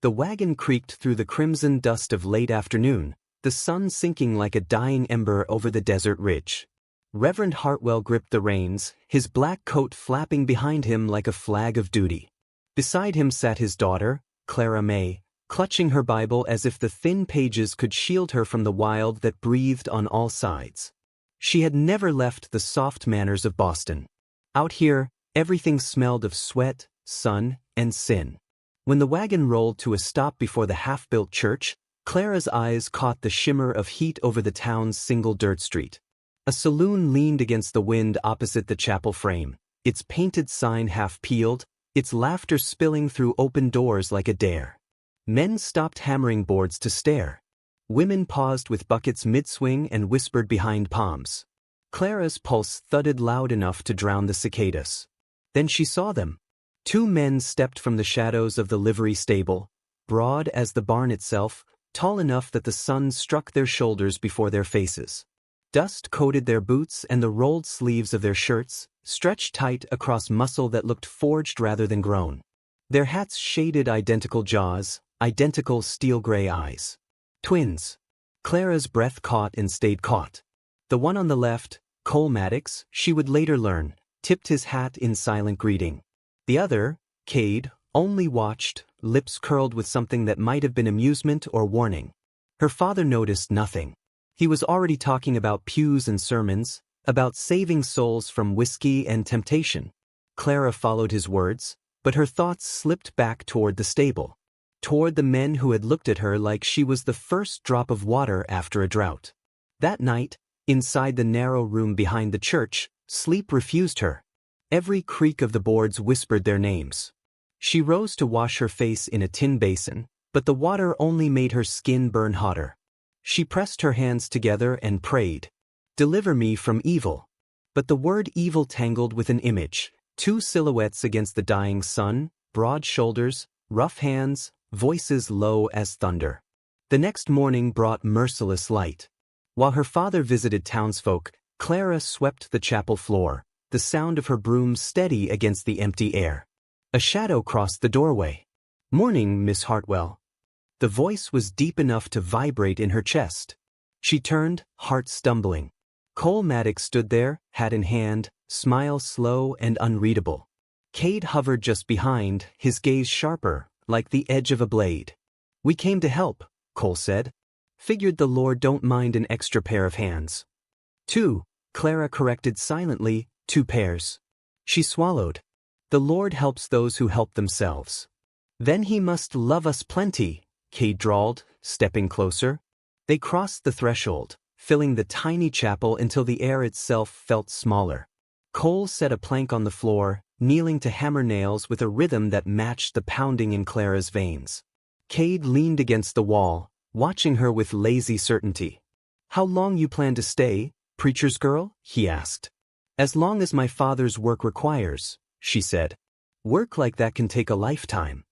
The wagon creaked through the crimson dust of late afternoon, the sun sinking like a dying ember over the desert ridge. Reverend Hartwell gripped the reins, his black coat flapping behind him like a flag of duty. Beside him sat his daughter, Clara May, clutching her Bible as if the thin pages could shield her from the wild that breathed on all sides. She had never left the soft manners of Boston. Out here, everything smelled of sweat, sun, and sin. When the wagon rolled to a stop before the half-built church, Clara's eyes caught the shimmer of heat over the town's single dirt street. A saloon leaned against the wind opposite the chapel frame, its painted sign half peeled, its laughter spilling through open doors like a dare. Men stopped hammering boards to stare. Women paused with buckets mid-swing and whispered behind palms. Clara's pulse thudded loud enough to drown the cicadas. Then she saw them. 2 men stepped from the shadows of the livery stable, broad as the barn itself, tall enough that the sun struck their shoulders before their faces. Dust coated their boots and the rolled sleeves of their shirts, stretched tight across muscle that looked forged rather than grown. Their hats shaded identical jaws, identical steel-gray eyes. Twins. Clara's breath caught and stayed caught. The one on the left, Cole Maddox, she would later learn, tipped his hat in silent greeting. The other, Cade, only watched, lips curled with something that might have been amusement or warning. Her father noticed nothing. He was already talking about pews and sermons, about saving souls from whiskey and temptation. Clara followed his words, but her thoughts slipped back toward the stable, toward the men who had looked at her like she was the first drop of water after a drought. That night, inside the narrow room behind the church, sleep refused her. Every creak of the boards whispered their names. She rose to wash her face in a tin basin, but the water only made her skin burn hotter. She pressed her hands together and prayed, "Deliver me from evil." But the word evil tangled with an image, 2 silhouettes against the dying sun, broad shoulders, rough hands, voices low as thunder. The next morning brought merciless light. While her father visited townsfolk, Clara swept the chapel floor, the sound of her broom steady against the empty air. A shadow crossed the doorway. "Morning, Miss Hartwell." The voice was deep enough to vibrate in her chest. She turned, heart stumbling. Cole Maddox stood there, hat in hand, smile slow and unreadable. Cade hovered just behind, his gaze sharper, like the edge of a blade. "We came to help," Cole said. "Figured the Lord don't mind an extra pair of hands." 2, Clara corrected silently, 2 pairs. She swallowed. "The Lord helps those who help themselves." "Then he must love us plenty," Cade drawled, stepping closer. They crossed the threshold, filling the tiny chapel until the air itself felt smaller. Cole set a plank on the floor, kneeling to hammer nails with a rhythm that matched the pounding in Clara's veins. Cade leaned against the wall, watching her with lazy certainty. "How long you plan to stay, preacher's girl?" he asked. "As long as my father's work requires," she said. "Work like that can take a lifetime."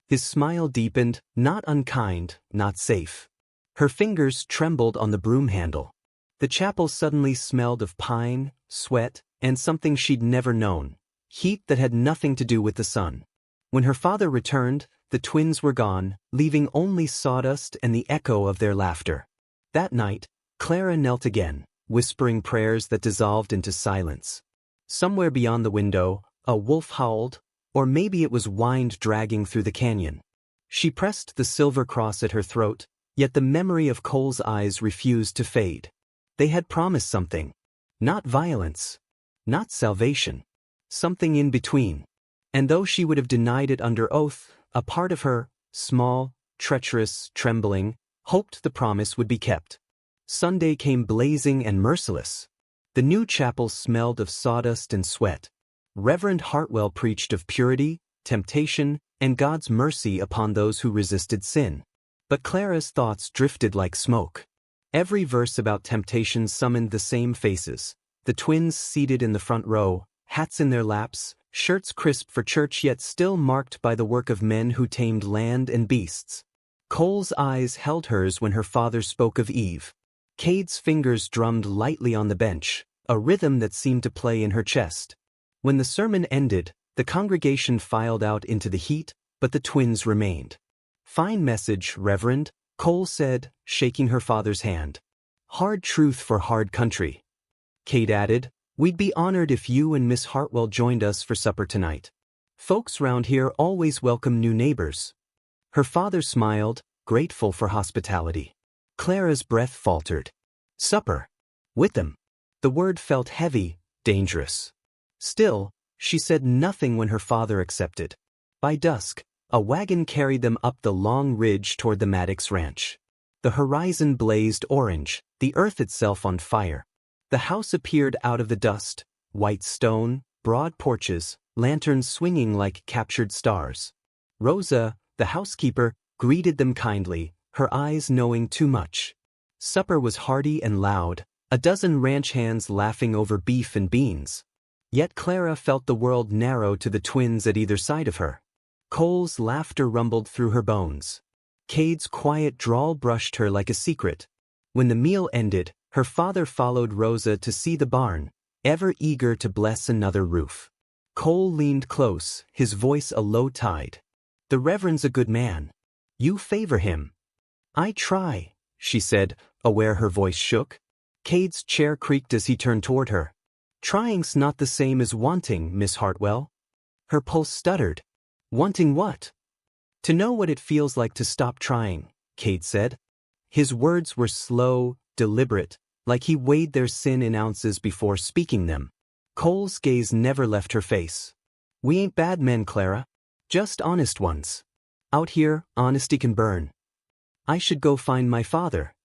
His smile deepened, not unkind, not safe. Her fingers trembled on the broom handle. The chapel suddenly smelled of pine, sweat, and something she'd never known, heat that had nothing to do with the sun. When her father returned, the twins were gone, leaving only sawdust and the echo of their laughter. That night, Clara knelt again, whispering prayers that dissolved into silence. Somewhere beyond the window, a wolf howled, or maybe it was wind dragging through the canyon. She pressed the silver cross at her throat, yet the memory of Cole's eyes refused to fade. They had promised something. Not violence. Not salvation. Something in between. And though she would have denied it under oath, a part of her, small, treacherous, trembling, hoped the promise would be kept. Sunday came blazing and merciless. The new chapel smelled of sawdust and sweat. Reverend Hartwell preached of purity, temptation, and God's mercy upon those who resisted sin. But Clara's thoughts drifted like smoke. Every verse about temptation summoned the same faces, the twins seated in the front row, hats in their laps, shirts crisp for church yet still marked by the work of men who tamed land and beasts. Cole's eyes held hers when her father spoke of Eve. Cade's fingers drummed lightly on the bench, a rhythm that seemed to play in her chest. When the sermon ended, the congregation filed out into the heat, but the twins remained. Fine message, Reverend, Cole said, shaking her father's hand. Hard truth for hard country. Kate added, we'd be honored if you and Miss Hartwell joined us for supper tonight. Folks round here always welcome new neighbors. Her father smiled, grateful for hospitality. Clara's breath faltered. Supper. With them. The word felt heavy, dangerous. Still, she said nothing when her father accepted. By dusk, a wagon carried them up the long ridge toward the Maddox Ranch. The horizon blazed orange, the earth itself on fire. The house appeared out of the dust, white stone, broad porches, lanterns swinging like captured stars. Rosa, the housekeeper, greeted them kindly, her eyes knowing too much. Supper was hearty and loud, a dozen ranch hands laughing over beef and beans. Yet Clara felt the world narrow to the twins at either side of her. Cole's laughter rumbled through her bones. Cade's quiet drawl brushed her like a secret. When the meal ended, her father followed Rosa to see the barn, ever eager to bless another roof. Cole leaned close, his voice a low tide. The Reverend's a good man. You favor him. I try, she said, aware her voice shook. Cade's chair creaked as he turned toward her. Trying's not the same as wanting, Miss Hartwell. Her pulse stuttered. Wanting what? To know what it feels like to stop trying, Cade said. His words were slow, deliberate, like he weighed their sin in ounces before speaking them. Cole's gaze never left her face. We ain't bad men, Clara. Just honest ones. Out here, honesty can burn. I should go find my father.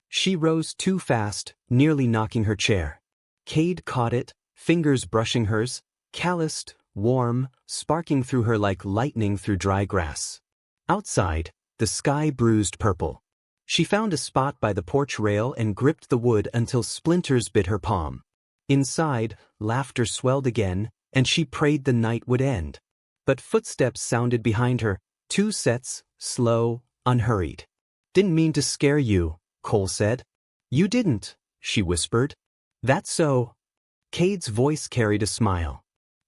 She rose too fast, nearly knocking her chair. Cade caught it, fingers brushing hers, calloused, warm, sparking through her like lightning through dry grass. Outside, the sky bruised purple. She found a spot by the porch rail and gripped the wood until splinters bit her palm. Inside, laughter swelled again, and she prayed the night would end. But footsteps sounded behind her, 2 sets, slow, unhurried. Didn't mean to scare you, Cole said. You didn't, she whispered. That's so. Cade's voice carried a smile.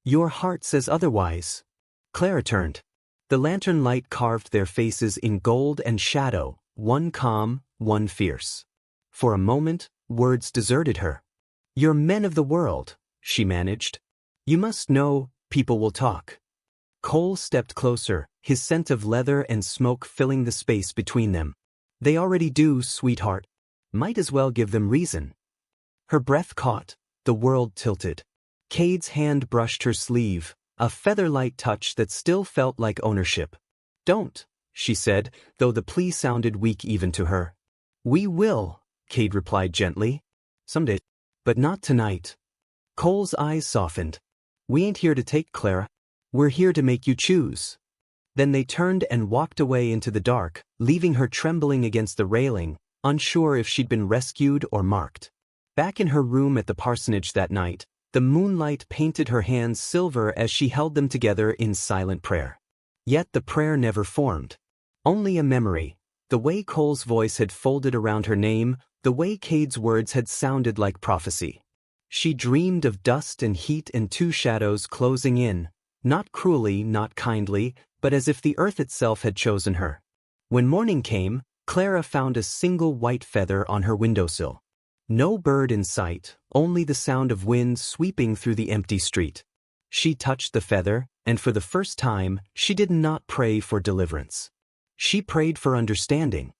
Your heart says otherwise. Clara turned. The lantern light carved their faces in gold and shadow, one calm, one fierce. For a moment, words deserted her. You're men of the world, she managed. You must know, people will talk. Cole stepped closer, his scent of leather and smoke filling the space between them. They already do, sweetheart. Might as well give them reason. Her breath caught, the world tilted. Cade's hand brushed her sleeve, a feather-light touch that still felt like ownership. Don't, she said, though the plea sounded weak even to her. We will, Cade replied gently. Someday. But not tonight. Cole's eyes softened. We ain't here to take Clara. We're here to make you choose. Then they turned and walked away into the dark, leaving her trembling against the railing, unsure if she'd been rescued or marked. Back in her room at the parsonage that night, the moonlight painted her hands silver as she held them together in silent prayer. Yet the prayer never formed. Only a memory, the way Cole's voice had folded around her name, the way Cade's words had sounded like prophecy. She dreamed of dust and heat and 2 shadows closing in, not cruelly, not kindly, but as if the earth itself had chosen her. When morning came, Clara found a single white feather on her windowsill. No bird in sight, only the sound of wind sweeping through the empty street. She touched the feather, and for the first time, she did not pray for deliverance. She prayed for understanding.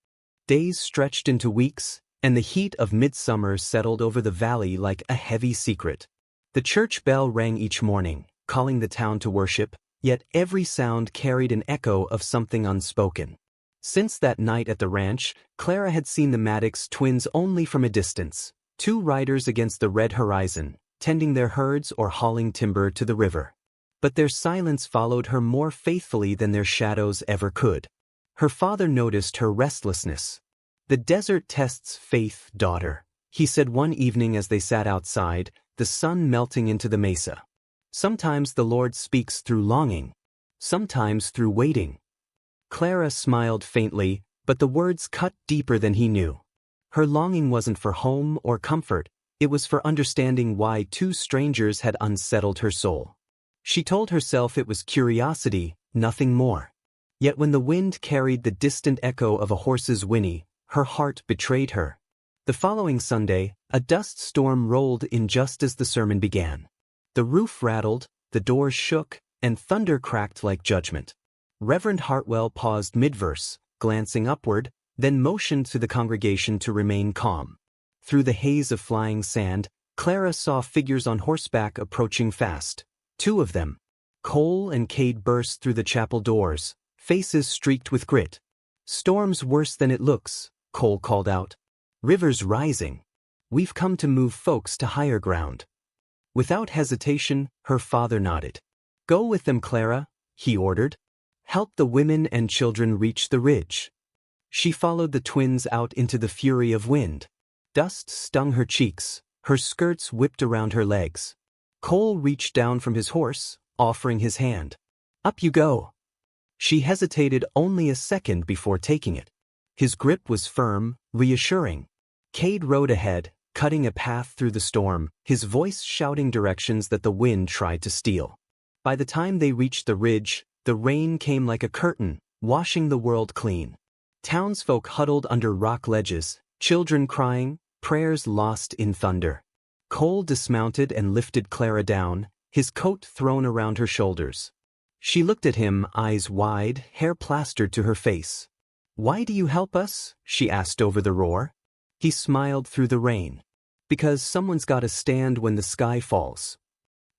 Days stretched into weeks, and the heat of midsummer settled over the valley like a heavy secret. The church bell rang each morning, calling the town to worship, yet every sound carried an echo of something unspoken. Since that night at the ranch, Clara had seen the Maddox twins only from a distance, 2 riders against the red horizon, tending their herds or hauling timber to the river. But their silence followed her more faithfully than their shadows ever could. Her father noticed her restlessness. The desert tests faith, daughter, he said one evening as they sat outside, the sun melting into the mesa. Sometimes the Lord speaks through longing, sometimes through waiting. Clara smiled faintly, but the words cut deeper than he knew. Her longing wasn't for home or comfort, it was for understanding why 2 strangers had unsettled her soul. She told herself it was curiosity, nothing more. Yet when the wind carried the distant echo of a horse's whinny, her heart betrayed her. The following Sunday, a dust storm rolled in just as the sermon began. The roof rattled, the doors shook, and thunder cracked like judgment. Reverend Hartwell paused mid-verse, glancing upward, then motioned to the congregation to remain calm. Through the haze of flying sand, Clara saw figures on horseback approaching fast. Two of them. Cole and Cade burst through the chapel doors, faces streaked with grit. "Storm's worse than it looks," Cole called out. "River's rising. We've come to move folks to higher ground." Without hesitation, her father nodded. "Go with them, Clara," he ordered. "Help the women and children reach the ridge." She followed the twins out into the fury of wind. Dust stung her cheeks, her skirts whipped around her legs. Cole reached down from his horse, offering his hand. "Up you go." She hesitated only a second before taking it. His grip was firm, reassuring. Cade rode ahead, cutting a path through the storm, his voice shouting directions that the wind tried to steal. By the time they reached the ridge, the rain came like a curtain, washing the world clean. Townsfolk huddled under rock ledges, children crying, prayers lost in thunder. Cole dismounted and lifted Clara down, his coat thrown around her shoulders. She looked at him, eyes wide, hair plastered to her face. "Why do you help us?" she asked over the roar. He smiled through the rain. "Because someone's got to stand when the sky falls."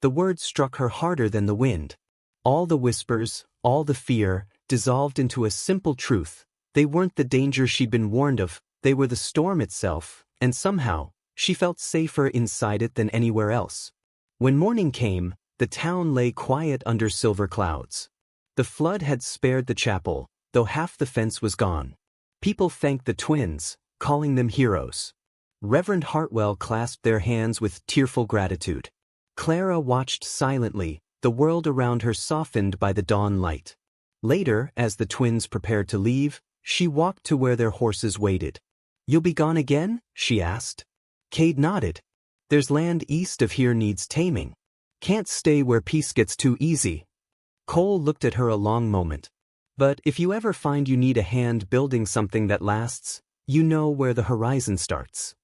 The words struck her harder than the wind. All the whispers, all the fear, dissolved into a simple truth. They weren't the danger she'd been warned of, they were the storm itself, and somehow, she felt safer inside it than anywhere else. When morning came, the town lay quiet under silver clouds. The flood had spared the chapel, though half the fence was gone. People thanked the twins, calling them heroes. Reverend Hartwell clasped their hands with tearful gratitude. Clara watched silently, the world around her softened by the dawn light. Later, as the twins prepared to leave, she walked to where their horses waited. "You'll be gone again?" she asked. Cade nodded. "There's land east of here needs taming. Can't stay where peace gets too easy." Cole looked at her a long moment. "But if you ever find you need a hand building something that lasts, you know where the horizon starts."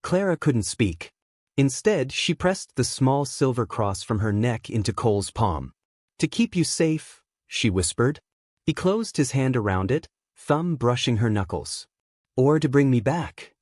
Clara couldn't speak. Instead, she pressed the small silver cross from her neck into Cole's palm. "To keep you safe," she whispered. He closed his hand around it, thumb brushing her knuckles. "Or to bring me back."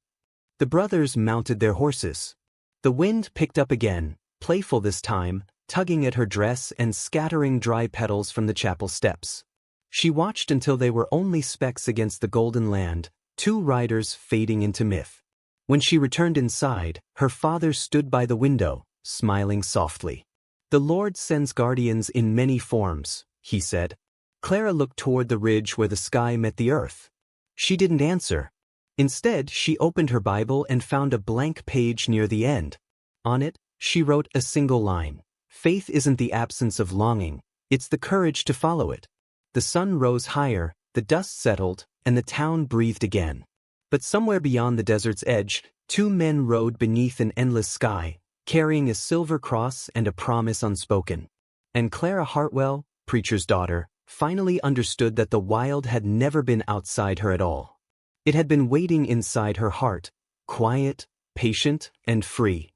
The brothers mounted their horses. The wind picked up again, playful this time, tugging at her dress and scattering dry petals from the chapel steps. She watched until they were only specks against the golden land, two riders fading into myth. When she returned inside, her father stood by the window, smiling softly. "The Lord sends guardians in many forms," he said. Clara looked toward the ridge where the sky met the earth. She didn't answer. Instead, she opened her Bible and found a blank page near the end. On it, she wrote a single line. "Faith isn't the absence of longing, it's the courage to follow it." The sun rose higher, the dust settled, and the town breathed again. But somewhere beyond the desert's edge, two men rode beneath an endless sky, carrying a silver cross and a promise unspoken. And Clara Hartwell, preacher's daughter, finally understood that the wild had never been outside her at all. It had been waiting inside her heart, quiet, patient, and free.